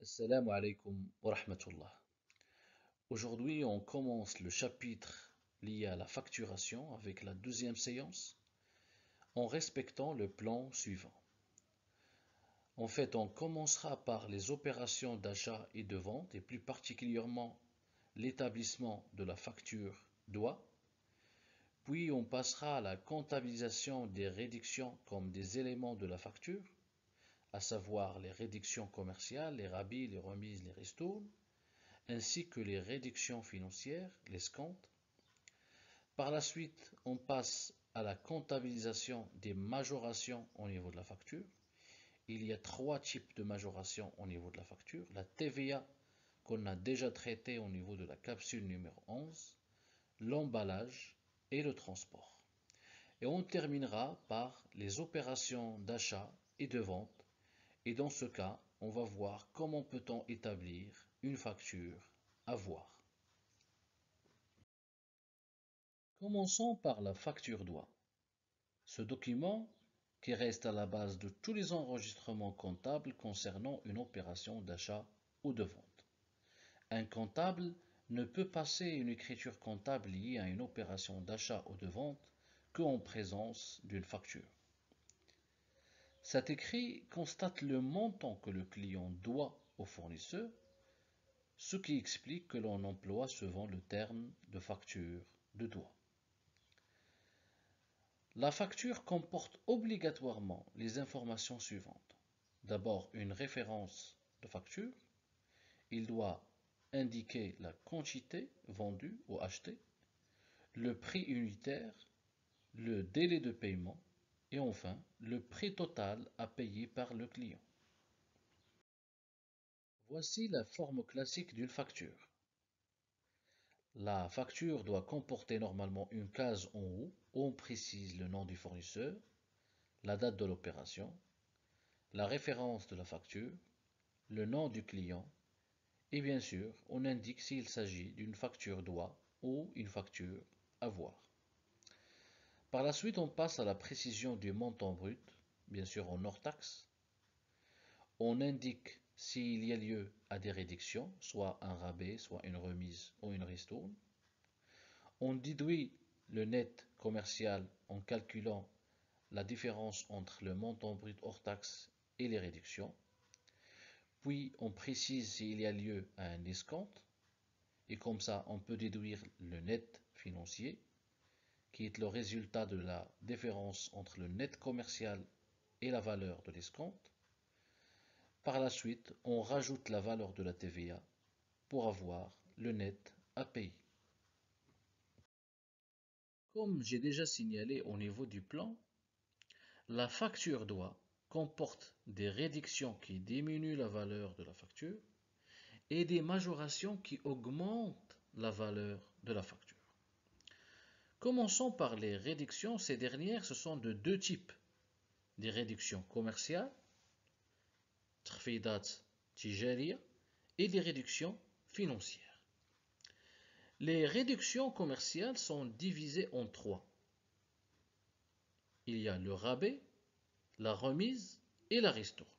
Assalamu alaikum wa rahmatullah. Aujourd'hui, on commence le chapitre lié à la facturation avec la deuxième séance en respectant le plan suivant. En fait, on commencera par les opérations d'achat et de vente et plus particulièrement l'établissement de la facture DOI. Puis on passera à la comptabilisation des réductions comme des éléments de la facture, à savoir les réductions commerciales, les rabais, les remises, les ristournes, ainsi que les réductions financières, les escomptes. Par la suite, on passe à la comptabilisation des majorations au niveau de la facture. Il y a trois types de majorations au niveau de la facture. La TVA qu'on a déjà traitée au niveau de la capsule numéro 11, l'emballage et le transport. Et on terminera par les opérations d'achat et de vente. Et dans ce cas, on va voir comment peut-on établir une facture à voir. Commençons par la facture DOI. Ce document qui reste à la base de tous les enregistrements comptables concernant une opération d'achat ou de vente. Un comptable ne peut passer une écriture comptable liée à une opération d'achat ou de vente qu'en présence d'une facture. Cet écrit constate le montant que le client doit au fournisseur, ce qui explique que l'on emploie souvent le terme de facture de DOI. La facture comporte obligatoirement les informations suivantes. D'abord, une référence de facture. Il doit indiquer la quantité vendue ou achetée, le prix unitaire, le délai de paiement et enfin le prix total à payer par le client. Voici la forme classique d'une facture. La facture doit comporter normalement une case en haut où on précise le nom du fournisseur, la date de l'opération, la référence de la facture, le nom du client et bien sûr on indique s'il s'agit d'une facture DOI ou une facture à voir. Par la suite on passe à la précision du montant brut, bien sûr en hors taxe. On indique s'il y a lieu à des réductions, soit un rabais, soit une remise ou une ristourne. On déduit le net commercial en calculant la différence entre le montant brut hors taxe et les réductions. Puis on précise s'il y a lieu à un escompte. Et comme ça, on peut déduire le net financier, qui est le résultat de la différence entre le net commercial et la valeur de l'escompte. Par la suite, on rajoute la valeur de la TVA pour avoir le net à payer. Comme j'ai déjà signalé au niveau du plan, la facture DOI comporte des réductions qui diminuent la valeur de la facture et des majorations qui augmentent la valeur de la facture. Commençons par les réductions. Ces dernières, ce sont de deux types. Des réductions commerciales, تخفيضات تجارية, et des réductions financières. Les réductions commerciales sont divisées en trois. Il y a le rabais, la remise et la ristourne.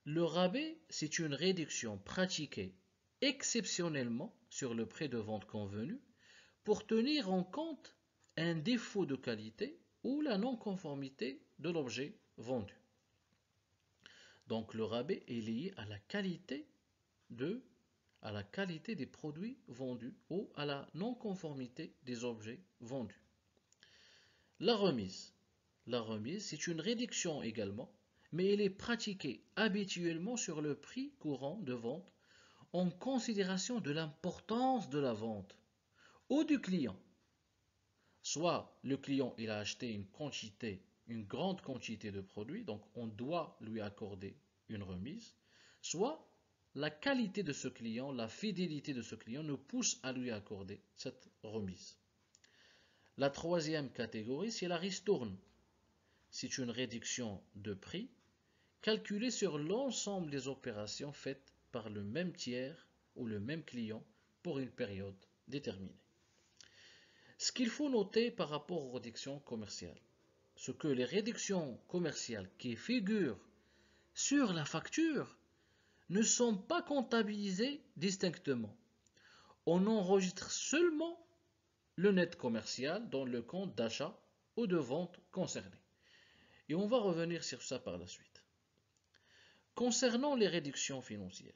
Le rabais, c'est une réduction pratiquée exceptionnellement sur le prix de vente convenu pour tenir en compte un défaut de qualité ou la non-conformité de l'objet vendu. Donc le rabais est lié à la qualité des produits vendus ou à la non-conformité des objets vendus. La remise, c'est une réduction également, mais elle est pratiquée habituellement sur le prix courant de vente en considération de l'importance de la vente ou du client. Soit le client il a acheté une grande quantité de produits, donc on doit lui accorder une remise, soit la qualité de ce client, la fidélité de ce client nous pousse à lui accorder cette remise. La troisième catégorie, c'est la ristourne. C'est une réduction de prix calculée sur l'ensemble des opérations faites par le même tiers ou le même client pour une période déterminée. Ce qu'il faut noter par rapport aux réductions commerciales, c'est que les réductions commerciales qui figurent sur la facture ne sont pas comptabilisés distinctement. On enregistre seulement le net commercial dans le compte d'achat ou de vente concerné. Et on va revenir sur ça par la suite. Concernant les réductions financières,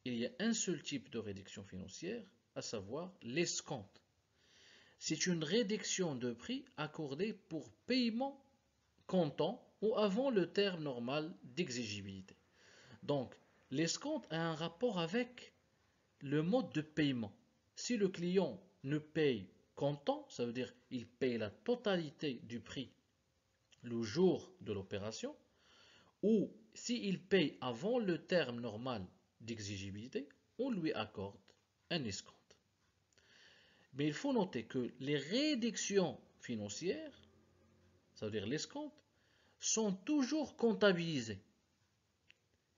il y a un seul type de réduction financière, à savoir l'escompte. C'est une réduction de prix accordée pour paiement comptant ou avant le terme normal d'exigibilité. Donc, l'escompte a un rapport avec le mode de paiement. Si le client ne paye comptant, ça veut dire qu'il paye la totalité du prix le jour de l'opération, ou s'il paye avant le terme normal d'exigibilité, on lui accorde un escompte. Mais il faut noter que les réductions financières, ça veut dire l'escompte, sont toujours comptabilisées.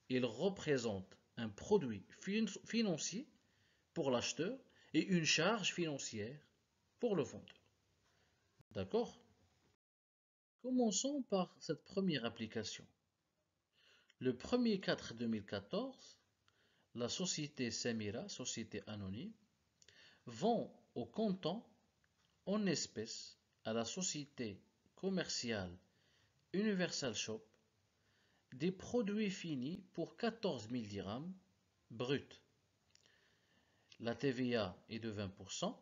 Ils représentent un produit financier pour l'acheteur et une charge financière pour le vendeur. D'accord? Commençons par cette première application. Le 1er 4 2014, la société Samira, société anonyme, vend au comptant en espèces à la société commerciale Universal Shop des produits finis pour 14 000 dirhams bruts. La TVA est de 20%.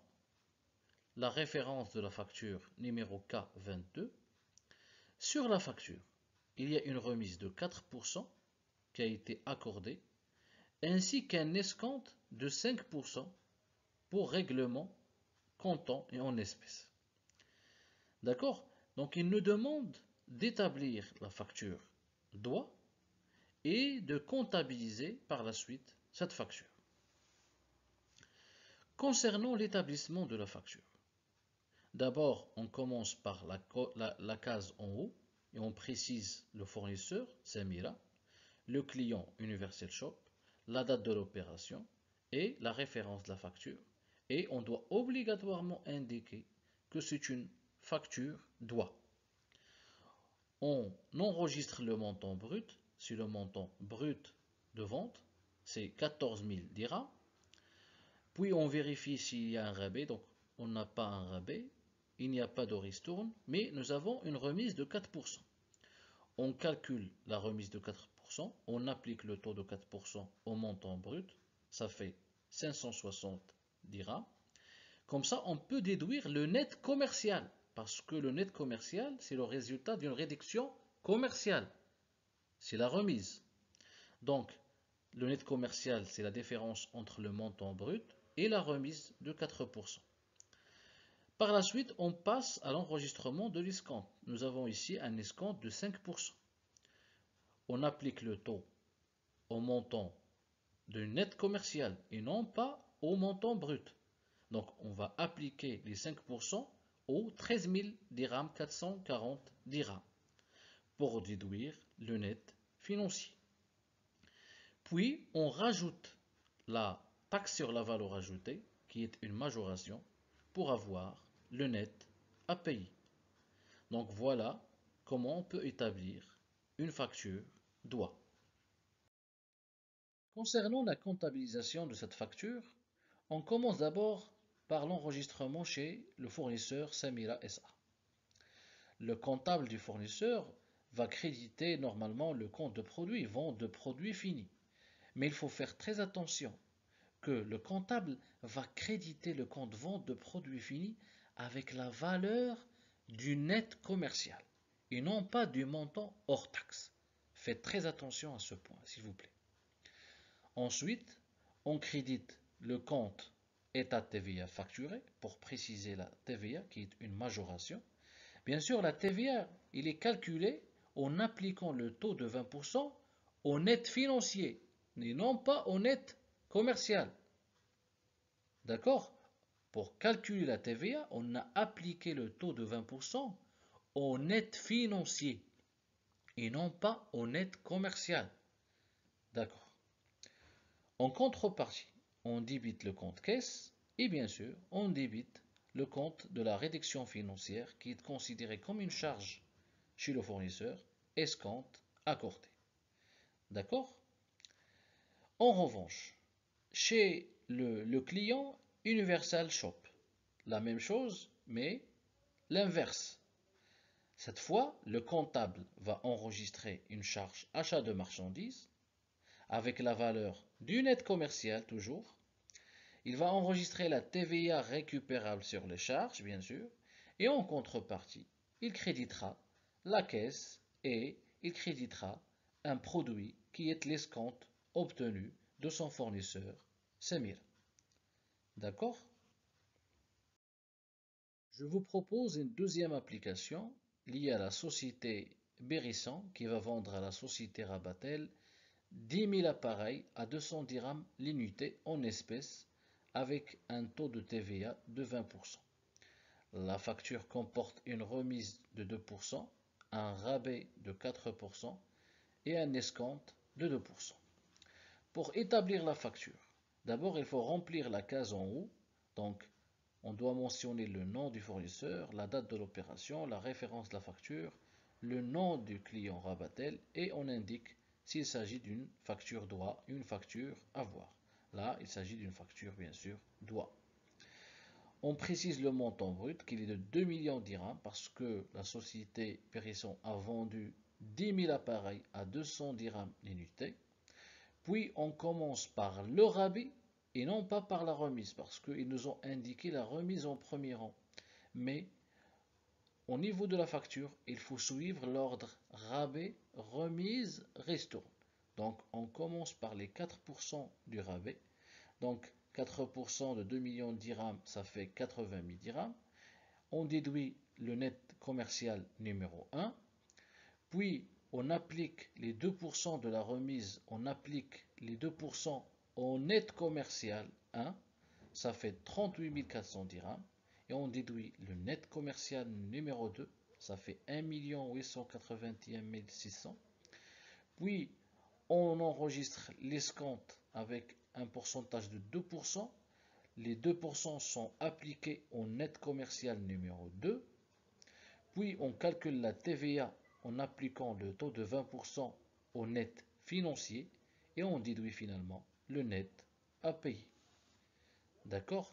La référence de la facture numéro K22. Sur la facture, il y a une remise de 4% qui a été accordée, ainsi qu'un escompte de 5% pour règlement comptant et en espèces. D'accord? Donc il nous demande d'établir la facture doit et de comptabiliser par la suite cette facture. Concernant l'établissement de la facture, d'abord on commence par la case en haut et on précise le fournisseur, Samira, le client Universal Shop, la date de l'opération et la référence de la facture. Et on doit obligatoirement indiquer que c'est une facture doit. On enregistre le montant brut. Si le montant brut de vente, c'est 14 000 dirhams. Puis on vérifie s'il y a un rabais. Donc on n'a pas un rabais. Il n'y a pas de ristourne. Mais nous avons une remise de 4%. On calcule la remise de 4%. On applique le taux de 4% au montant brut. Ça fait 560 dirhams. Comme ça, on peut déduire le net commercial. Parce que le net commercial, c'est le résultat d'une réduction commerciale. C'est la remise. Donc, le net commercial, c'est la différence entre le montant brut et la remise de 4%. Par la suite, on passe à l'enregistrement de l'escompte. Nous avons ici un escompte de 5%. On applique le taux au montant de net commercial et non pas au montant brut. Donc, on va appliquer les 5% aux 13 000 dirhams 440 dirhams pour déduire le net financier. Puis, on rajoute la taxe sur la valeur ajoutée, qui est une majoration, pour avoir le net à payer. Donc, voilà comment on peut établir une facture doit. Concernant la comptabilisation de cette facture, on commence d'abord par l'enregistrement chez le fournisseur Samira SA. Le comptable du fournisseur va créditer normalement le compte de produit, vente de produits finis. Mais il faut faire très attention que le comptable va créditer le compte vente de produits finis avec la valeur du net commercial et non pas du montant hors taxe. Faites très attention à ce point, s'il vous plaît. Ensuite, on crédite le compte état TVA facturé pour préciser la TVA qui est une majoration. Bien sûr, la TVA, il est calculé en appliquant le taux de 20% au net financier et non pas au net commercial. D'accord? Pour calculer la TVA, on a appliqué le taux de 20% au net financier et non pas au net commercial. D'accord. En contrepartie, on débite le compte caisse et bien sûr, on débite le compte de la réduction financière qui est considéré comme une charge chez le fournisseur, escompte accordé. D'accord? En revanche, chez le client Universal Shop, la même chose, mais l'inverse. Cette fois, le comptable va enregistrer une charge achat de marchandises avec la valeur du net commercial toujours. Il va enregistrer la TVA récupérable sur les charges, bien sûr, et en contrepartie, il créditera la caisse et il créditera un produit qui est l'escompte obtenu de son fournisseur, Samir. D'accord? Je vous propose une deuxième application liée à la société Bérissan qui va vendre à la société Rabatel 10 000 appareils à 200 dirhams l'unité en espèces avec un taux de TVA de 20%. La facture comporte une remise de 2%, un rabais de 4% et un escompte de 2%. Pour établir la facture, d'abord il faut remplir la case en haut, donc on doit mentionner le nom du fournisseur, la date de l'opération, la référence de la facture, le nom du client Rabatel et on indique s'il s'agit d'une facture droit, une facture avoir. Là, il s'agit d'une facture bien sûr droit. On précise le montant brut qu'il est de 2 millions de dirhams parce que la société Périsson a vendu 10 000 appareils à 200 dirhams l'unité. Puis on commence par le rabais et non pas par la remise parce qu'ils nous ont indiqué la remise en premier rang. Mais au niveau de la facture, il faut suivre l'ordre rabais, remise, ristourne. Donc on commence par les 4% du rabais. Donc 4% de 2 millions de dirhams, ça fait 80 000 dirhams. On déduit le net commercial numéro 1. Puis on applique les 2% de la remise, on applique les 2% au net commercial 1. Ça fait 38 400 dirhams. Et on déduit le net commercial numéro 2. Ça fait 1 881 600. Puis on enregistre l'escompte avec un pourcentage de 2%. Les 2% sont appliqués au net commercial numéro 2. Puis on calcule la TVA en appliquant le taux de 20% au net financier et on déduit finalement le net à payer. D'accord?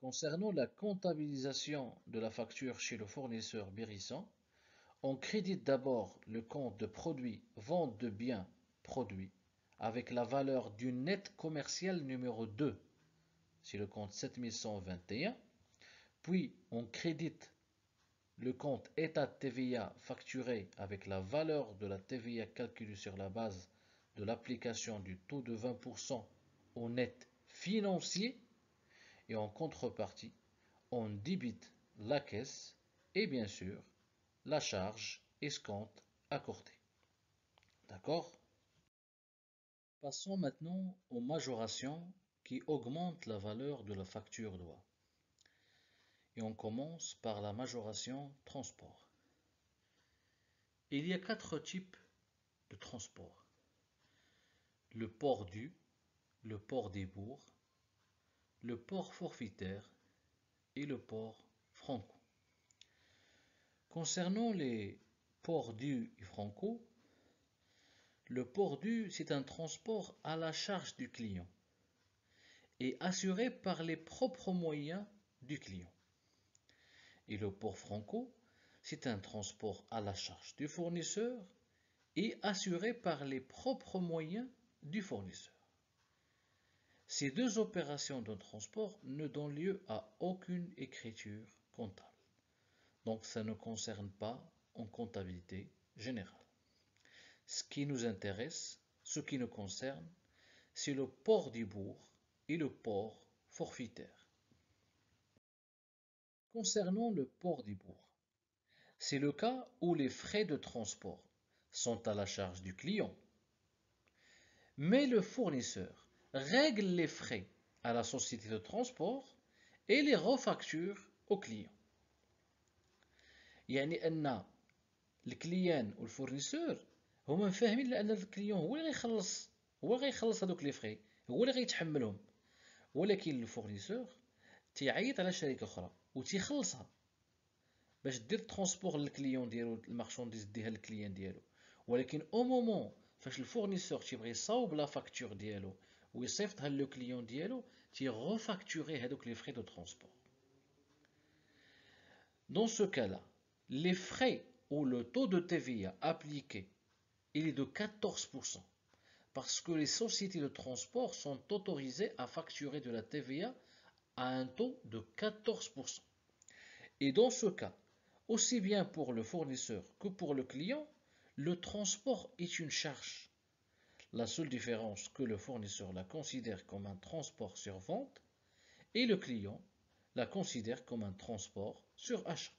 Concernant la comptabilisation de la facture chez le fournisseur Bérissan, on crédite d'abord le compte de produit vente de biens produits avec la valeur du net commercial numéro 2, c'est le compte 7121, puis on crédite le compte état de TVA facturé avec la valeur de la TVA calculée sur la base de l'application du taux de 20% au net financier et en contrepartie, on débite la caisse et bien sûr la charge escompte accordée. D'accord? Passons maintenant aux majorations qui augmentent la valeur de la facture droit. Et on commence par la majoration transport. Il y a 4 types de transport. Le port dû, le port des bourgs, le port forfaitaire et le port franco. Concernant les ports dus et franco, le port dû, c'est un transport à la charge du client et assuré par les propres moyens du client. Et le port franco, c'est un transport à la charge du fournisseur et assuré par les propres moyens du fournisseur. Ces deux opérations de transport ne donnent lieu à aucune écriture comptable. Donc ça ne concerne pas en comptabilité générale. Ce qui nous intéresse, ce qui nous concerne, c'est le port du bourg et le port forfaitaire. Concernant le port du bourg, c'est le cas où les frais de transport sont à la charge du client, mais le fournisseur règle les frais à la société de transport et les refacture au client. يعني أن الكليان والفورنيسور هما فاهمين لأن الكليون هو اللي غيخلص، هو اللي غيخلص هذوك لي فخي، هو اللي غيتحملهم، ولكن الفورنيسور تيعيط على شركة أخرى وتيخلصها باش دير ترونسبور للكليون ديالو، المارشونديز ديها للكليان ديالو، ولكن او مومون فاش الفورنيسور تيبغي يصاوب لا فاكتور ديالو ويصيفطها لو كليون ديالو تيغوفاكتوري هذوك لي فري دو ترونسبور. Dans ce cas-là, les frais ou le taux de TVA appliqué, il est de 14%, parce que les sociétés de transport sont autorisées à facturer de la TVA à un taux de 14%. Et dans ce cas, aussi bien pour le fournisseur que pour le client, le transport est une charge. La seule différence que le fournisseur la considère comme un transport sur vente et le client la considère comme un transport sur achat.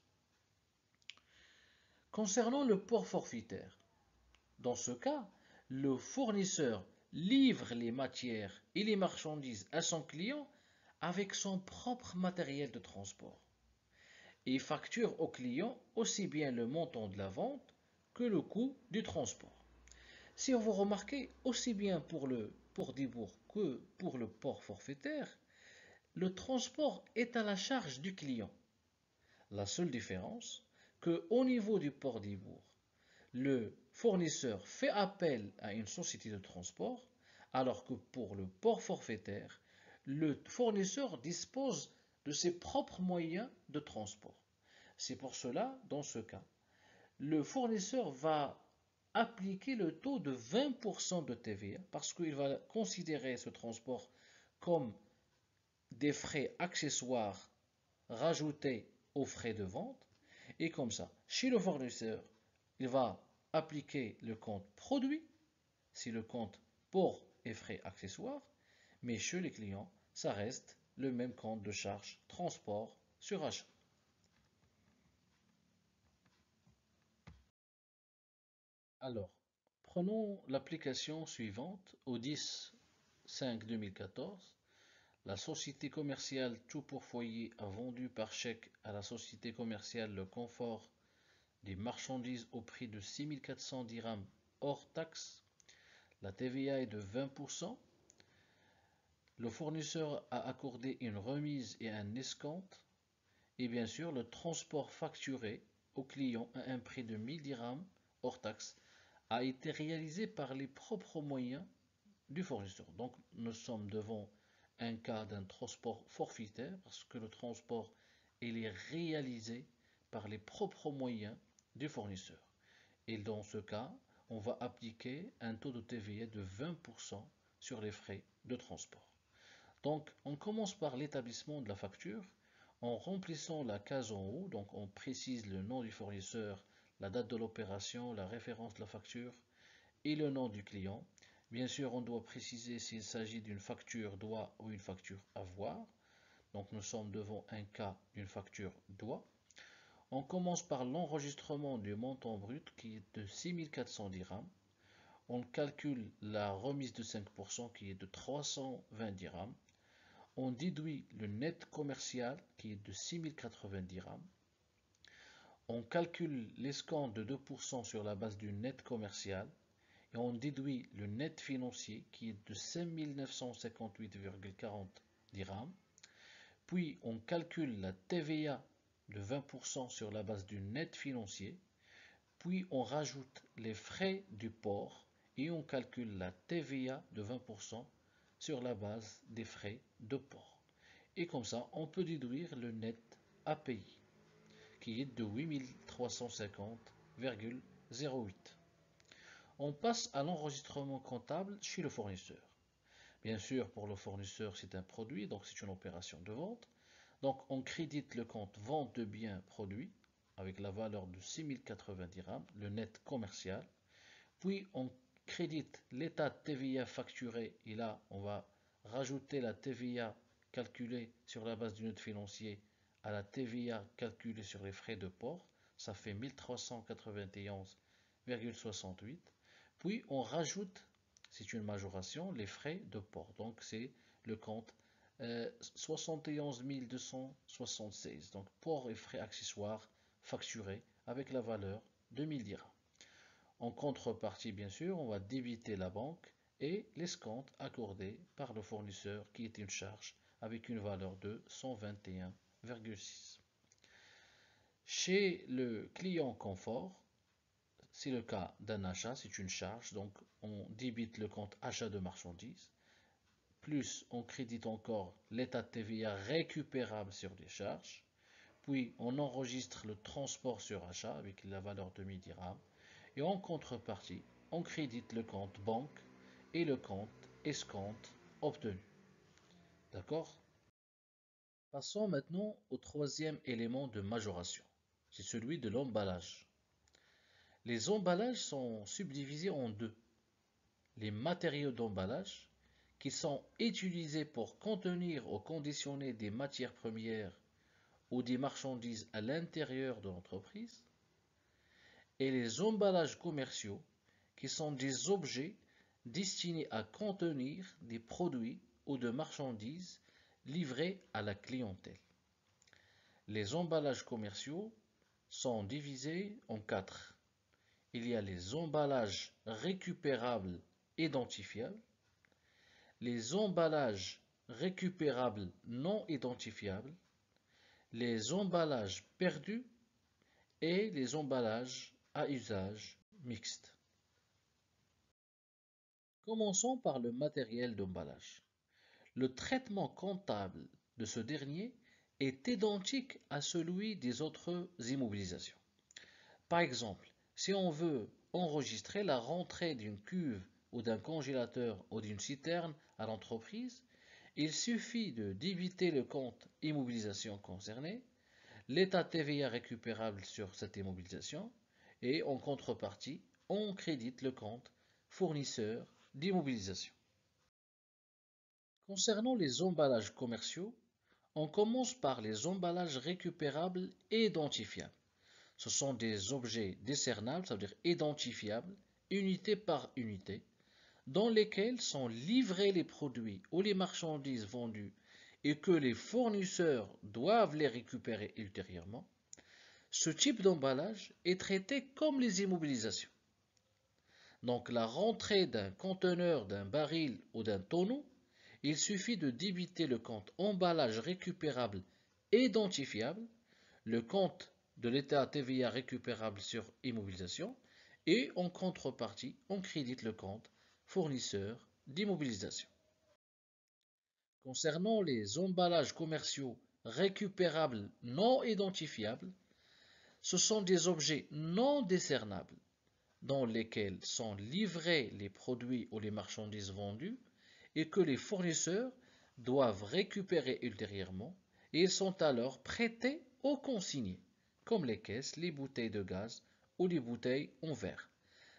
Concernant le port forfaitaire, dans ce cas, le fournisseur livre les matières et les marchandises à son client avec son propre matériel de transport et facture au client aussi bien le montant de la vente que le coût du transport. Si vous remarquez, aussi bien pour le port d'Ibourg que pour le port forfaitaire, le transport est à la charge du client. La seule différence, que au niveau du port d'Ibourg, le fournisseur fait appel à une société de transport, alors que pour le port forfaitaire, le fournisseur dispose de ses propres moyens de transport. C'est pour cela, dans ce cas, le fournisseur va appliquer le taux de 20% de TVA parce qu'il va considérer ce transport comme des frais accessoires rajoutés aux frais de vente. Et comme ça, chez le fournisseur, il va appliquer le compte produit, si le compte port et frais accessoires, mais chez les clients, ça reste le même compte de charge transport sur achat. Alors, prenons l'application suivante. Au 10/5/2014, la société commerciale Tout pour Foyer a vendu par chèque à la société commerciale Le Confort des marchandises au prix de 6400 dirhams hors taxe. La TVA est de 20%. Le fournisseur a accordé une remise et un escompte. Et bien sûr, le transport facturé au client à un prix de 1000 dirhams hors taxe a été réalisé par les propres moyens du fournisseur. Donc nous sommes devant un cas d'un transport forfaitaire parce que le transport il est réalisé par les propres moyens du fournisseur. Et dans ce cas, on va appliquer un taux de TVA de 20% sur les frais de transport. Donc on commence par l'établissement de la facture en remplissant la case en haut, donc on précise le nom du fournisseur, la date de l'opération, la référence de la facture et le nom du client. Bien sûr, on doit préciser s'il s'agit d'une facture doit ou une facture avoir. Donc nous sommes devant un cas d'une facture doit. On commence par l'enregistrement du montant brut qui est de 6400 dirhams. On calcule la remise de 5% qui est de 320 dirhams. On déduit le net commercial qui est de 6080 dirhams. On calcule l'escompte de 2% sur la base du net commercial et on déduit le net financier qui est de 5958,40 dirhams. Puis on calcule la TVA de 20% sur la base du net financier. Puis on rajoute les frais du port et on calcule la TVA de 20% sur la base des frais de port. Et comme ça, on peut déduire le net à payer, qui est de 8350,08. On passe à l'enregistrement comptable chez le fournisseur. Bien sûr, pour le fournisseur, c'est un produit, donc c'est une opération de vente. Donc on crédite le compte vente de biens produits avec la valeur de 6080 dirhams, le net commercial. Puis on crédite l'état de TVA facturé et là on va rajouter la TVA calculée sur la base du net financier à la TVA calculée sur les frais de port. Ça fait 1391,68. Puis on rajoute, c'est une majoration, les frais de port. Donc c'est le compte 71 276. Donc port et frais accessoires facturés avec la valeur de 1000 dirhams. En contrepartie, bien sûr, on va débiter la banque et l'escompte accordé par le fournisseur qui est une charge avec une valeur de 121,6. Chez le client confort, c'est le cas d'un achat, c'est une charge, donc on débite le compte achat de marchandises, plus on crédite encore l'état de TVA récupérable sur les charges, puis on enregistre le transport sur achat avec la valeur de 1000 dirhams, et en contrepartie, on crédite le compte banque et le compte escompte obtenu. D'accord? Passons maintenant au troisième élément de majoration. C'est celui de l'emballage. Les emballages sont subdivisés en deux. Les matériaux d'emballage, qui sont utilisés pour contenir ou conditionner des matières premières ou des marchandises à l'intérieur de l'entreprise, et les emballages commerciaux, qui sont des objets destinés à contenir des produits ou de marchandises livrés à la clientèle. Les emballages commerciaux sont divisés en quatre. Il y a les emballages récupérables identifiables, les emballages récupérables non identifiables, les emballages perdus et les emballages à usage mixte. Commençons par le matériel d'emballage. Le traitement comptable de ce dernier est identique à celui des autres immobilisations. Par exemple, si on veut enregistrer la rentrée d'une cuve ou d'un congélateur ou d'une citerne à l'entreprise, il suffit de débiter le compte immobilisation concerné, l'état TVA récupérable sur cette immobilisation, et en contrepartie, on crédite le compte fournisseur d'immobilisation. Concernant les emballages commerciaux, on commence par les emballages récupérables et identifiables. Ce sont des objets décernables, ça veut dire identifiables, unité par unité, dans lesquels sont livrés les produits ou les marchandises vendues et que les fournisseurs doivent les récupérer ultérieurement. Ce type d'emballage est traité comme les immobilisations. Donc la rentrée d'un conteneur, d'un baril ou d'un tonneau, il suffit de débiter le compte emballage récupérable identifiable, le compte de l'état TVA récupérable sur immobilisation, et en contrepartie, on crédite le compte fournisseur d'immobilisation. Concernant les emballages commerciaux récupérables non identifiables, ce sont des objets non décernables dans lesquels sont livrés les produits ou les marchandises vendues et que les fournisseurs doivent récupérer ultérieurement, et ils sont alors prêtés aux consignés, comme les caisses, les bouteilles de gaz ou les bouteilles en verre.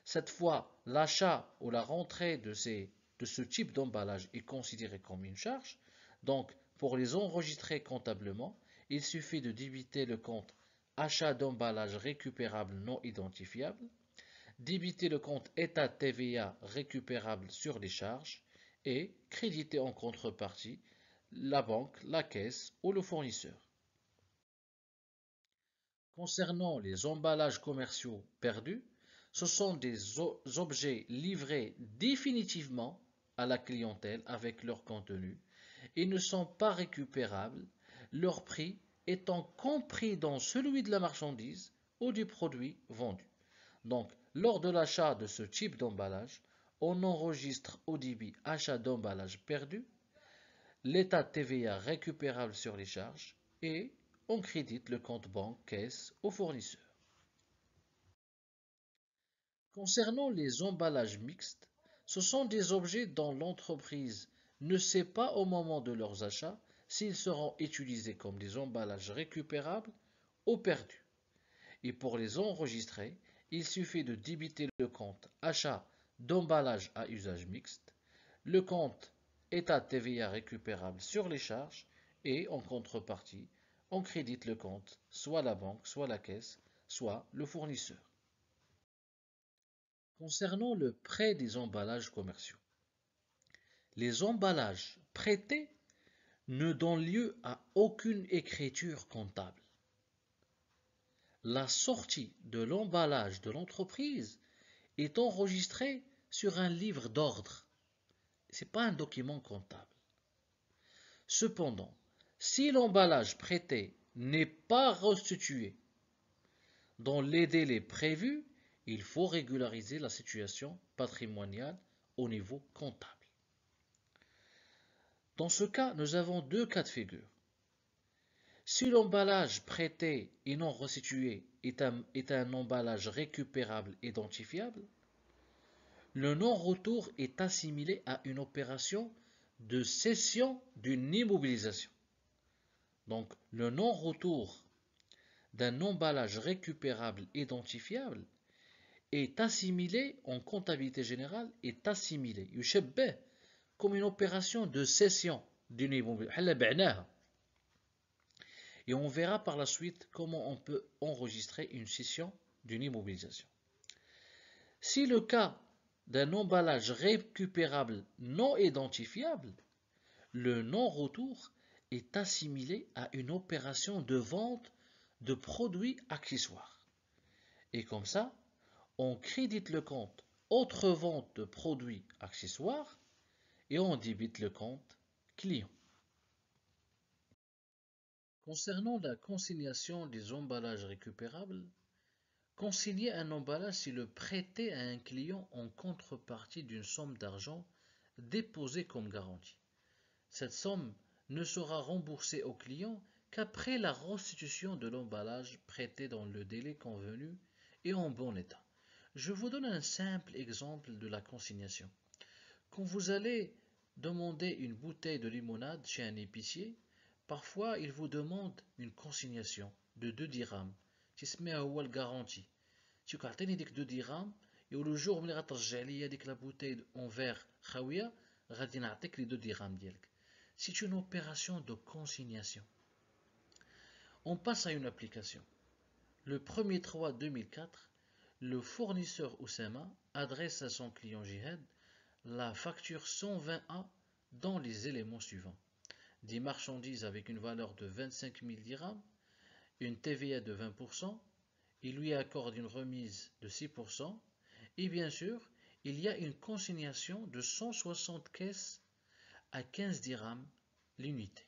Cette fois, l'achat ou la rentrée de ce type d'emballage est considéré comme une charge. Donc, pour les enregistrer comptablement, il suffit de débiter le compte achat d'emballage récupérable non identifiable, débiter le compte état TVA récupérable sur les charges et créditer en contrepartie la banque, la caisse ou le fournisseur. Concernant les emballages commerciaux perdus, ce sont des objets livrés définitivement à la clientèle avec leur contenu et ne sont pas récupérables, leur prix étant compris dans celui de la marchandise ou du produit vendu. Donc, lors de l'achat de ce type d'emballage, on enregistre au débit achat d'emballage perdu, l'état TVA récupérable sur les charges et on crédite le compte banque caisse au fournisseur. Concernant les emballages mixtes, ce sont des objets dont l'entreprise ne sait pas au moment de leurs achats s'ils seront utilisés comme des emballages récupérables ou perdus. Et pour les enregistrer, il suffit de débiter le compte achat d'emballage à usage mixte, le compte état TVA récupérable sur les charges et en contrepartie, on crédite le compte soit la banque, soit la caisse, soit le fournisseur. Concernant le prêt des emballages commerciaux, les emballages prêtés ne donnent lieu à aucune écriture comptable. La sortie de l'emballage de l'entreprise est enregistrée sur un livre d'ordre. Ce n'est pas un document comptable. Cependant, si l'emballage prêté n'est pas restitué dans les délais prévus, il faut régulariser la situation patrimoniale au niveau comptable. Dans ce cas, nous avons deux cas de figure. Si l'emballage prêté et non restitué est un emballage récupérable identifiable, le non-retour est assimilé à une opération de cession d'une immobilisation. Donc, le non-retour d'un emballage récupérable identifiable est assimilé en comptabilité générale, est assimilé comme une opération de cession d'une immobilisation. Et on verra par la suite comment on peut enregistrer une cession d'une immobilisation. Si le cas d'un emballage récupérable non identifiable, le non-retour est assimilé à une opération de vente de produits accessoires. Et comme ça, on crédite le compte autre vente de produits accessoires et on débite le compte client. Concernant la consignation des emballages récupérables, consigner un emballage, c'est le prêter à un client en contrepartie d'une somme d'argent déposée comme garantie. Cette somme ne sera remboursée au client qu'après la restitution de l'emballage prêté dans le délai convenu et en bon état. Je vous donne un simple exemple de la consignation. Quand vous allez demander une bouteille de limonade chez un épicier, parfois il vous demande une consignation de 2 dirhams. تسميها هو الجارونتي. تعطيني ديك 2 dirhams et le jour ملي غترجع ليا ديك لا بوتاي اون فيغ خاويه غادي نعطيك لي 2 dirhams ديالك. C'est une opération de consignation. On passe à une application. Le 1er 3 2004, le fournisseur Oussama adresse à son client Jihad la facture 120A dans les éléments suivants. Des marchandises avec une valeur de 25 000 dirhams, une TVA de 20%, il lui accorde une remise de 6%, et bien sûr, il y a une consignation de 160 caisses à 15 dirhams l'unité.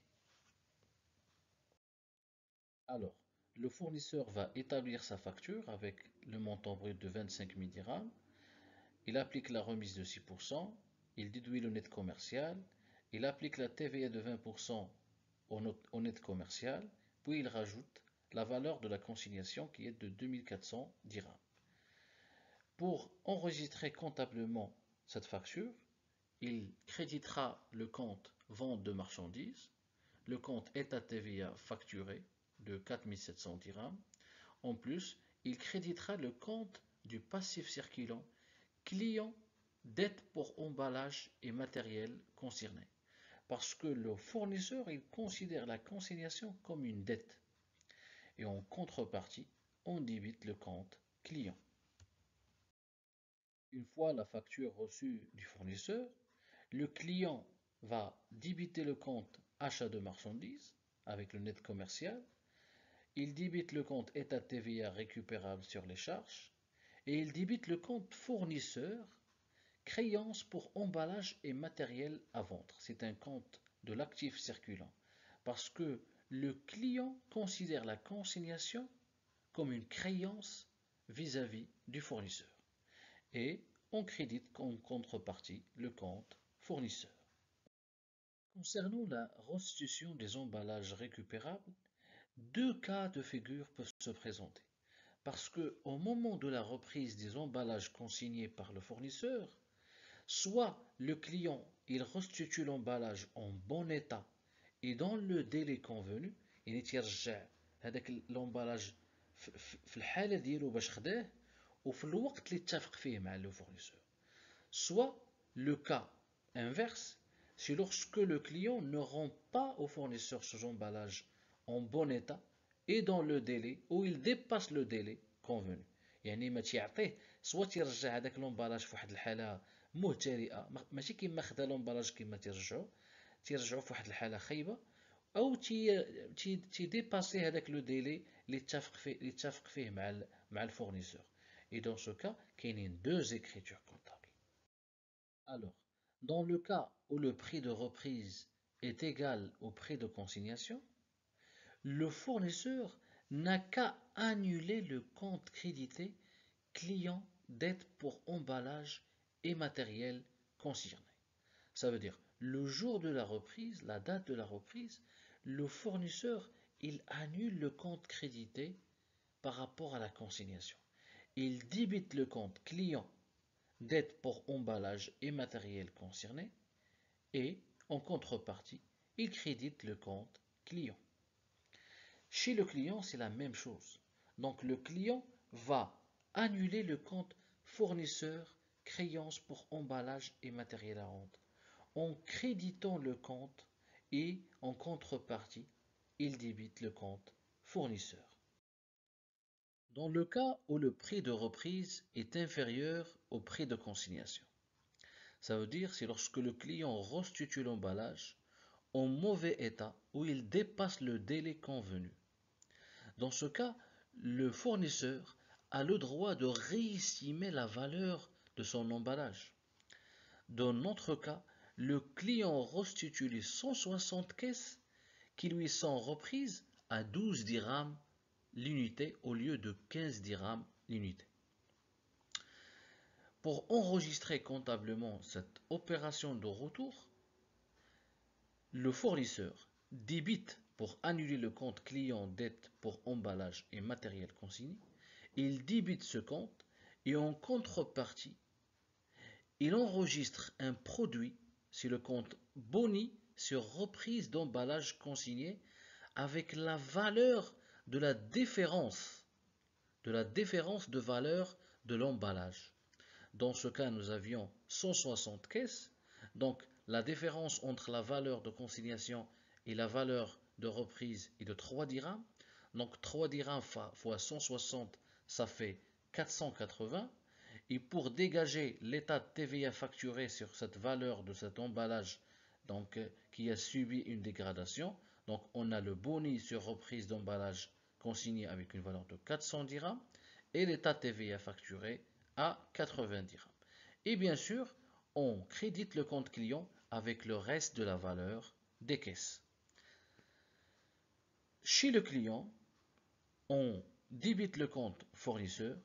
Alors, le fournisseur va établir sa facture avec le montant brut de 25 000 dirhams. Il applique la remise de 6%, il déduit le net commercial, il applique la TVA de 20% au net commercial, puis il rajoute la valeur de la consignation qui est de 2400 dirhams. Pour enregistrer comptablement cette facture, il créditera le compte vente de marchandises, le compte état TVA facturé de 4700 dirhams. En plus, il créditera le compte du passif circulant client dette pour emballage et matériel concerné. Parce que le fournisseur, il considère la consignation comme une dette. Et en contrepartie, on débite le compte client. Une fois la facture reçue du fournisseur, le client va débiter le compte achat de marchandises avec le net commercial. Il débite le compte état TVA récupérable sur les charges. Et il débite le compte fournisseur créance pour emballage et matériel à vendre. C'est un compte de l'actif circulant parce que le client considère la consignation comme une créance vis-à-vis du fournisseur et on crédite comme contrepartie le compte fournisseur. Concernant la restitution des emballages récupérables, deux cas de figure peuvent se présenter. Parce que au moment de la reprise des emballages consignés par le fournisseur, soit le client il restitue l'emballage en bon état et dans le délai convenu, يعني تيرجع هذاك l'emballage في الحالة ديالو باش خداه وفي الوقت اللي اتفق فيه مع le fournisseur. Soit le cas inverse, c'est lorsque le client ne rend pas au fournisseur ses emballages en bon état et dans le délai ou il dépasse le délai convenu. يعني ما تيعطيه سوا تيرجع هذاك لومبالاج في واحد الحاله مهترئه ماشي كيما خدا لومبالاج كيما تيرجعو في واحد الحاله خايبه او تيديباسي هذاك لو ديلي اللي اتفق فيه مع الفورنيسور. Et dans ce cas, il y a deux écritures comptables. Alors, dans le cas où le prix de reprise est égal au prix de consignation, le fournisseur n'a qu'à annuler le compte crédité client dette pour emballage et matériel concerné. Ça veut dire, le jour de la reprise, la date de la reprise, le fournisseur, il annule le compte crédité par rapport à la consignation. Il débite le compte client dette pour emballage et matériel concerné et, en contrepartie, il crédite le compte client. Chez le client, c'est la même chose. Donc le client va annuler le compte fournisseur créance pour emballage et matériel à rendre en créditant le compte et en contrepartie, il débite le compte fournisseur. Dans le cas où le prix de reprise est inférieur au prix de consignation, ça veut dire c'est lorsque le client restitue l'emballage en mauvais état ou il dépasse le délai convenu. Dans ce cas, le fournisseur a le droit de réestimer la valeur de son emballage. Dans notre cas, le client restitue les 160 caisses qui lui sont reprises à 12 dirhams l'unité au lieu de 15 dirhams l'unité. Pour enregistrer comptablement cette opération de retour, le fournisseur débite pour annuler le compte client dette pour emballage et matériel consigné. Il débite ce compte et en contrepartie, il enregistre un produit sur le compte boni sur reprise d'emballage consigné avec la valeur de la différence de valeur de l'emballage. Dans ce cas, nous avions 160 caisses. Donc, la différence entre la valeur de consignation et la valeur de reprise est de 3 dirhams. Donc, 3 dirhams fois 160, ça fait 480. Et pour dégager l'état de TVA facturé sur cette valeur de cet emballage donc, qui a subi une dégradation, donc on a le boni sur reprise d'emballage consigné avec une valeur de 400 dirhams et l'état de TVA facturé à 80 dirhams. Et bien sûr, on crédite le compte client avec le reste de la valeur des caisses. Chez le client, on débite le compte fournisseur.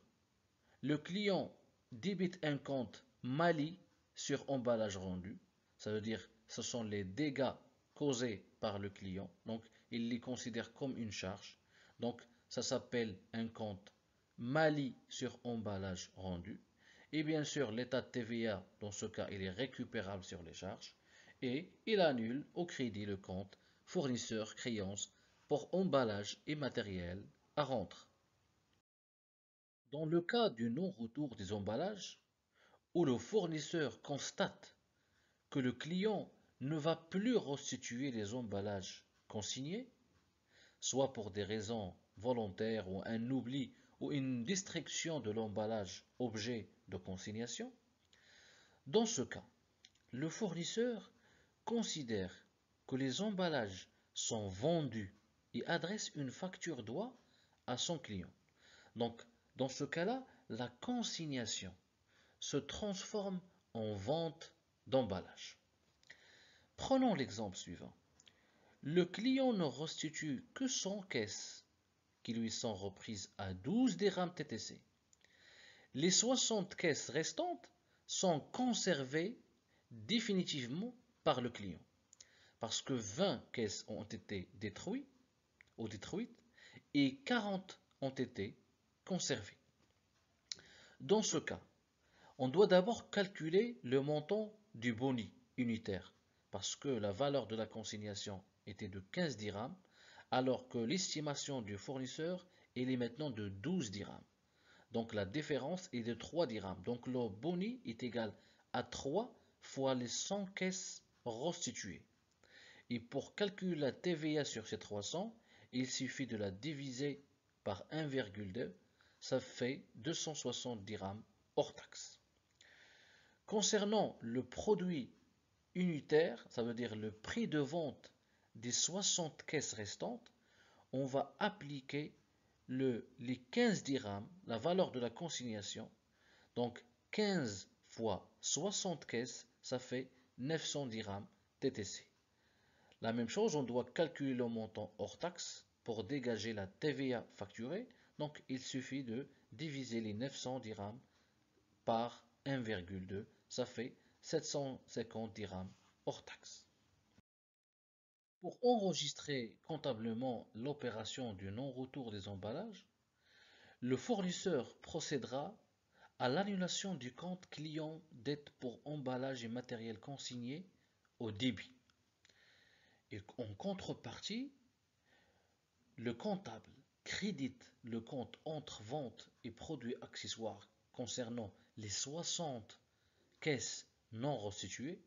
Le client débite un compte Mali sur emballage rendu. Ça veut dire que ce sont les dégâts causés par le client. Donc, il les considère comme une charge. Donc, ça s'appelle un compte Mali sur emballage rendu. Et bien sûr, l'état de TVA, dans ce cas, il est récupérable sur les charges. Et il annule au crédit le compte fournisseur créance pour emballage et matériel à rendre. Dans le cas du non-retour des emballages, où le fournisseur constate que le client ne va plus restituer les emballages consignés, soit pour des raisons volontaires ou un oubli ou une destruction de l'emballage objet de consignation, dans ce cas, le fournisseur considère que les emballages sont vendus et adresse une facture droit à son client. Donc, dans ce cas-là, la consignation se transforme en vente d'emballage. Prenons l'exemple suivant. Le client ne restitue que 100 caisses qui lui sont reprises à 12 dirhams TTC. Les 60 caisses restantes sont conservées définitivement par le client parce que 20 caisses ont été détruites et 40 ont été conservées. Dans ce cas, on doit d'abord calculer le montant du boni unitaire, parce que la valeur de la consignation était de 15 dirhams, alors que l'estimation du fournisseur est maintenant de 12 dirhams. Donc la différence est de 3 dirhams. Donc le boni est égal à 3 fois les 100 caisses restituées. Et pour calculer la TVA sur ces 300, il suffit de la diviser par 1,2, ça fait 260 dirhams hors taxe. Concernant le produit unitaire, ça veut dire le prix de vente des 60 caisses restantes, on va appliquer les 15 dirhams, la valeur de la consignation. Donc 15 fois 60 caisses, ça fait 900 dirhams TTC. La même chose, on doit calculer le montant hors taxe pour dégager la TVA facturée. Donc il suffit de diviser les 900 dirhams par 1,2, ça fait 750 dirhams hors taxe. Pour enregistrer comptablement l'opération du non-retour des emballages, le fournisseur procédera à l'annulation du compte client dette pour emballage et matériel consigné au débit. Et en contrepartie, le comptable crédite le compte entre vente et produits accessoires concernant les 60 caisses non restituées.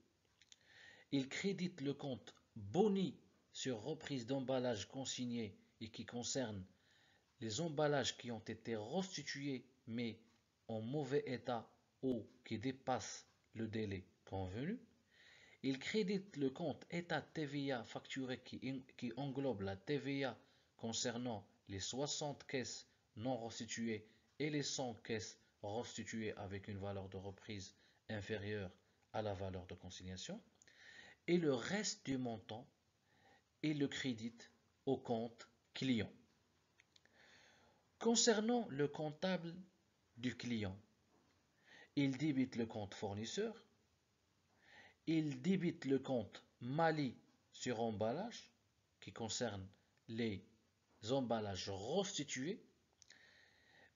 Il crédite le compte boni sur reprise d'emballage consigné et qui concerne les emballages qui ont été restitués mais en mauvais état ou qui dépassent le délai convenu. Il crédite le compte état TVA facturé qui englobe la TVA concernant les 60 caisses non restituées et les 100 caisses restituées avec une valeur de reprise inférieure à la valeur de consignation. Et le reste du montant est le crédit au compte client. Concernant le comptable du client, il débite le compte fournisseur, il débite le compte Mali sur emballage, qui concerne les emballages restitués,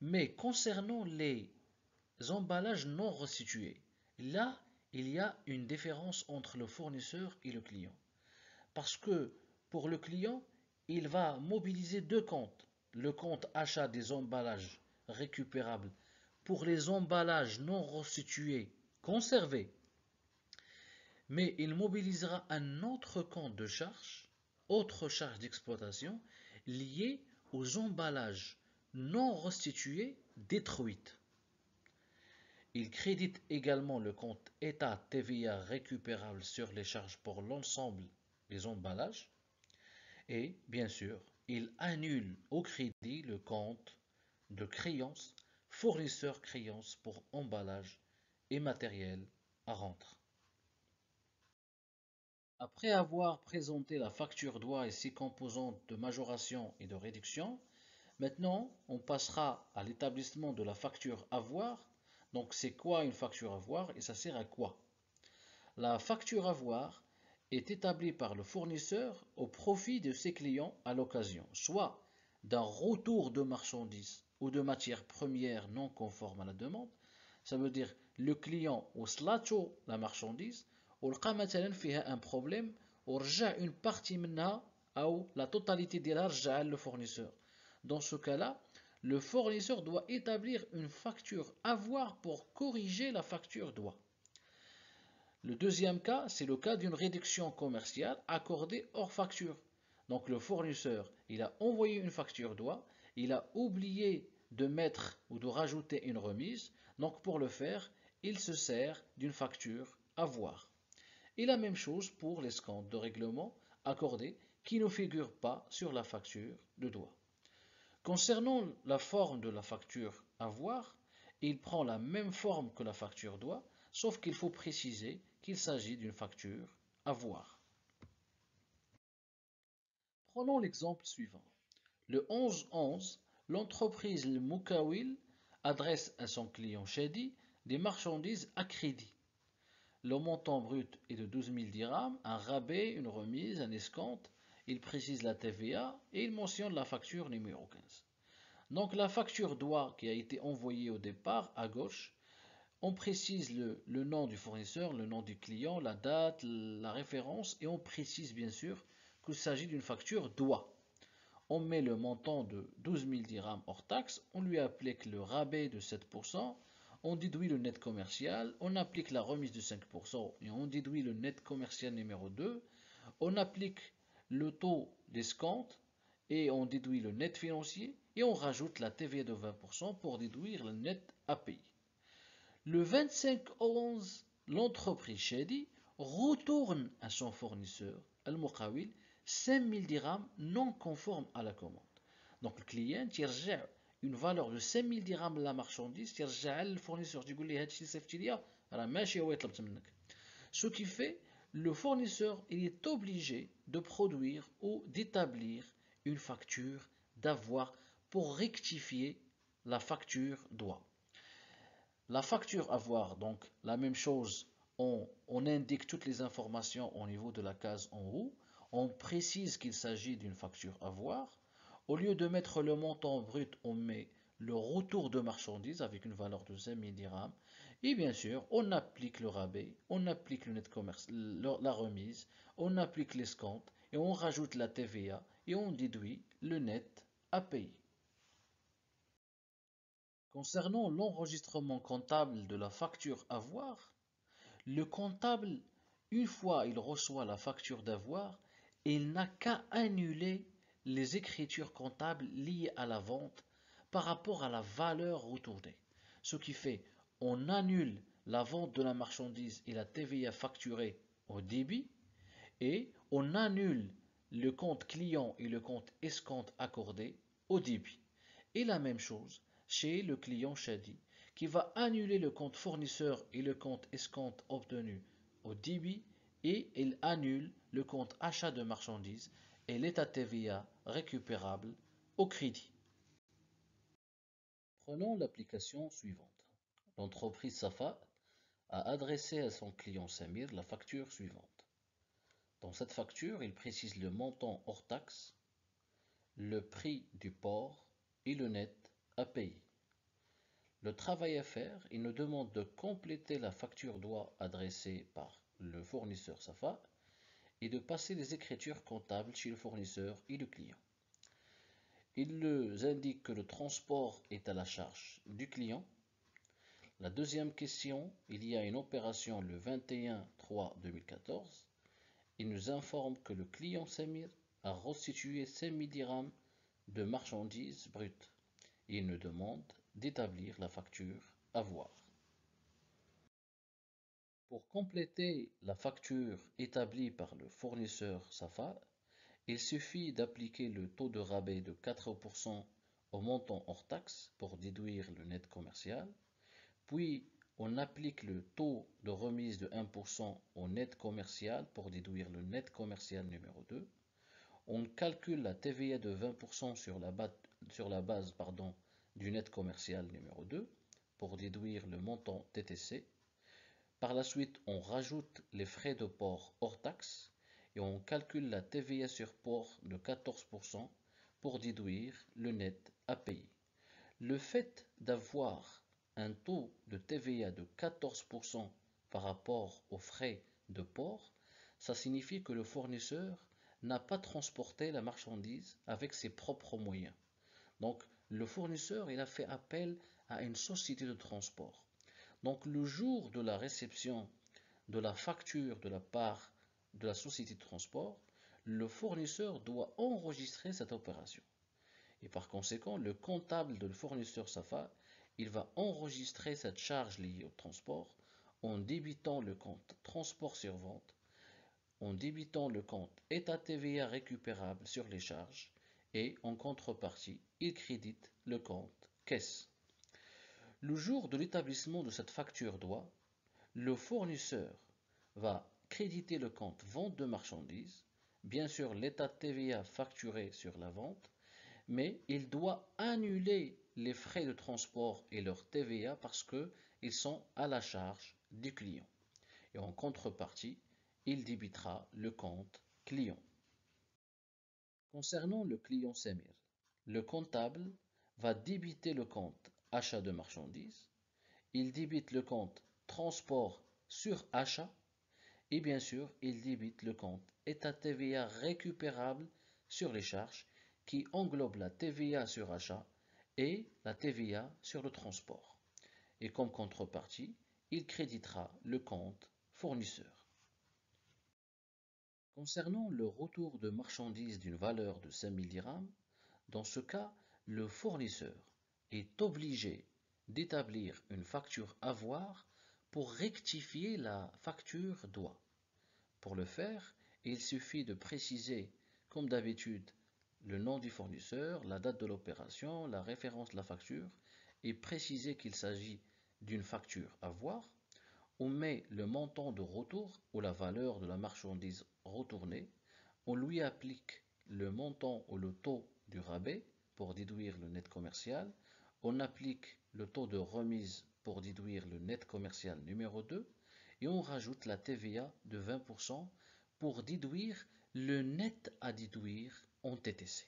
mais concernant les emballages non restitués, là, il y a une différence entre le fournisseur et le client. Parce que pour le client, il va mobiliser deux comptes. Le compte achat des emballages récupérables pour les emballages non restitués conservés, mais il mobilisera un autre compte de charge, autre charge d'exploitation, liée aux emballages non restitués détruites. Il crédite également le compte état TVA récupérable sur les charges pour l'ensemble des emballages et, bien sûr, il annule au crédit le compte de créance, fournisseur créance pour emballage et matériel à rendre. Après avoir présenté la facture DOA et ses composantes de majoration et de réduction, maintenant on passera à l'établissement de la facture avoir. Donc c'est quoi une facture avoir et ça sert à quoi? La facture avoir est établie par le fournisseur au profit de ses clients à l'occasion, soit d'un retour de marchandises ou de matières premières non conformes à la demande. Ça veut dire le client وصلته la marchandise ولقى مثلا فيها un problème ورجع une partie منها ou la totalité ديالها رجعها le fournisseur. Dans ce cas-là, le fournisseur doit établir une facture avoir pour corriger la facture doit. Le deuxième cas, c'est le cas d'une réduction commerciale accordée hors facture. Donc le fournisseur, il a envoyé une facture doit, il a oublié de mettre ou de rajouter une remise. Donc pour le faire, il se sert d'une facture avoir. Et la même chose pour l'escompte de règlement accordé qui ne figure pas sur la facture de doigt. Concernant la forme de la facture avoir, il prend la même forme que la facture doigt, sauf qu'il faut préciser qu'il s'agit d'une facture avoir. Prenons l'exemple suivant. Le 11-11, l'entreprise Le Moukawil adresse à son client Shadi des marchandises à crédit. Le montant brut est de 12 000 dirhams, un rabais, une remise, un escompte. Il précise la TVA et il mentionne la facture numéro 15. Donc la facture doit qui a été envoyée au départ à gauche, on précise le nom du fournisseur, le nom du client, la date, la référence et on précise bien sûr qu'il s'agit d'une facture doit. On met le montant de 12 000 dirhams hors taxe, on lui applique le rabais de 7%, on déduit le net commercial, on applique la remise de 5% et on déduit le net commercial numéro 2, on applique le taux d'escompte et on déduit le net financier et on rajoute la TVA de 20% pour déduire le net à payer. Le 25-11, l'entreprise Shadi retourne à son fournisseur, Al-Muqawil, 5 000 dirhams non conformes à la commande. Donc le client يرجع une valeur de 5 000 dirhams la marchandise يرجعها للفورنيسور تيقول ليه هادشي صيفطتي ليا راه ماشي هو طلبت منك. Ce qui fait le fournisseur il est obligé de produire ou d'établir une facture d'avoir pour rectifier la facture doit. La facture avoir, donc la même chose, on indique toutes les informations au niveau de la case en haut, on précise qu'il s'agit d'une facture avoir. Au lieu de mettre le montant brut, on met le retour de marchandises avec une valeur de 5000 dirhams. Et bien sûr, on applique le rabais, on applique le net commerce, la remise, on applique l'escompte et on rajoute la TVA et on déduit le net à payer. Concernant l'enregistrement comptable de la facture avoir, le comptable, une fois il reçoit la facture d'avoir, il n'a qu'à annuler les écritures comptables liées à la vente par rapport à la valeur retournée. Ce qui fait, on annule la vente de la marchandise et la TVA facturée au débit et on annule le compte client et le compte escompte accordé au débit. Et la même chose chez le client Shadi, qui va annuler le compte fournisseur et le compte escompte obtenu au débit et il annule le compte achat de marchandises et l'état TVA récupérable au crédit. Prenons l'application suivante. L'entreprise Safa a adressé à son client Samir la facture suivante. Dans cette facture, il précise le montant hors taxe, le prix du port et le net à payer. Le travail à faire, il nous demande de compléter la facture doigt adressée par le fournisseur SAFA et de passer les écritures comptables chez le fournisseur et le client. Il nous indique que le transport est à la charge du client. La deuxième question, il y a une opération le 21/3/2014. Il nous informe que le client Samir a restitué 5000 dirhams de marchandises brutes. Il nous demande d'établir la facture à voir. Pour compléter la facture établie par le fournisseur SAFA, il suffit d'appliquer le taux de rabais de 4% au montant hors taxe pour déduire le net commercial, puis on applique le taux de remise de 1% au net commercial pour déduire le net commercial numéro 2. On calcule la TVA de 20% sur la base du net commercial numéro 2 pour déduire le montant TTC. Par la suite, on rajoute les frais de port hors taxe et on calcule la TVA sur port de 14% pour déduire le net à payer. Le fait d'avoir un taux de TVA de 14% par rapport aux frais de port, ça signifie que le fournisseur n'a pas transporté la marchandise avec ses propres moyens. Donc, le fournisseur, il a fait appel à une société de transport. Donc, le jour de la réception de la facture de la part de la société de transport, le fournisseur doit enregistrer cette opération. Et par conséquent, le comptable de le fournisseur SAFA, il va enregistrer cette charge liée au transport en débitant le compte transport sur vente, en débitant le compte état TVA récupérable sur les charges et en contrepartie, il crédite le compte caisse. Le jour de l'établissement de cette facture doigt, le fournisseur va créditer le compte vente de marchandises, bien sûr l'état TVA facturé sur la vente, mais il doit annuler les frais de transport et leur TVA parce qu'ils sont à la charge du client. Et en contrepartie, il débitera le compte client. Concernant le client Samir, le comptable va débiter le compte achat de marchandises, il débite le compte transport sur achat et bien sûr, il débite le compte état TVA récupérable sur les charges qui englobe la TVA sur achat et la TVA sur le transport. Et comme contrepartie, il créditera le compte fournisseur. Concernant le retour de marchandises d'une valeur de 5000 dirhams, dans ce cas, le fournisseur est obligé d'établir une facture avoir pour rectifier la facture doigt. Pour le faire, il suffit de préciser, comme d'habitude, le nom du fournisseur, la date de l'opération, la référence de la facture et préciser qu'il s'agit d'une facture avoir. On met le montant de retour ou la valeur de la marchandise retournée. On lui applique le montant ou le taux du rabais pour déduire le net commercial. on applique le taux de remise pour déduire le net commercial numéro 2 et on rajoute la TVA de 20% pour déduire le net à déduire en TTC.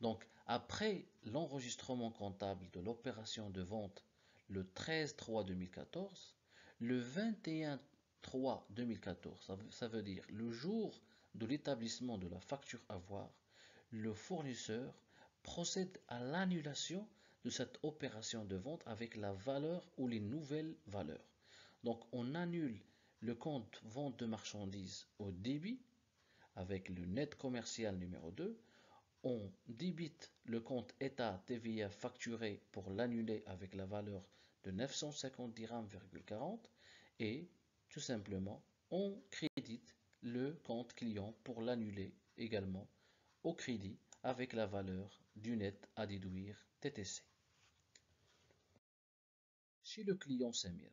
Donc, après l'enregistrement comptable de l'opération de vente le 13/3/2014, le 21/3/2014, ça veut dire le jour de l'établissement de la facture à voir, le fournisseur procède à l'annulation de cette opération de vente avec la valeur ou les nouvelles valeurs. Donc, on annule le compte vente de marchandises au débit avec le net commercial numéro 2. On débite le compte État TVA facturé pour l'annuler avec la valeur de 950 dirhams,40 et tout simplement on crédite le compte client pour l'annuler également au crédit avec la valeur du net à déduire TTC. Chez le client Samir,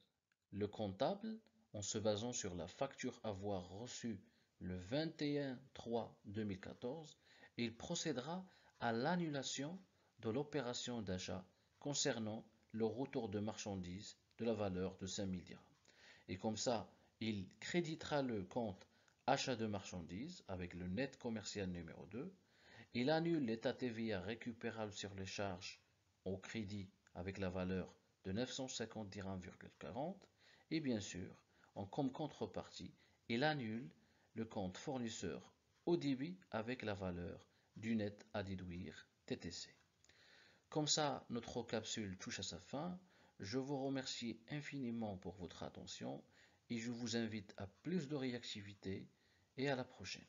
le comptable, en se basant sur la facture à avoir reçue le 21/3/2014, il procédera à l'annulation de l'opération d'achat concernant le retour de marchandises de la valeur de 5000 dirhams. Et comme ça, il créditera le compte achat de marchandises avec le net commercial numéro 2. Il annule l'état TVA récupérable sur les charges au crédit avec la valeur de 950 dirhams,40 et bien sûr, comme contrepartie, il annule le compte fournisseur au débit avec la valeur du net à déduire TTC. Comme ça, notre capsule touche à sa fin. Je vous remercie infiniment pour votre attention et je vous invite à plus de réactivité et à la prochaine.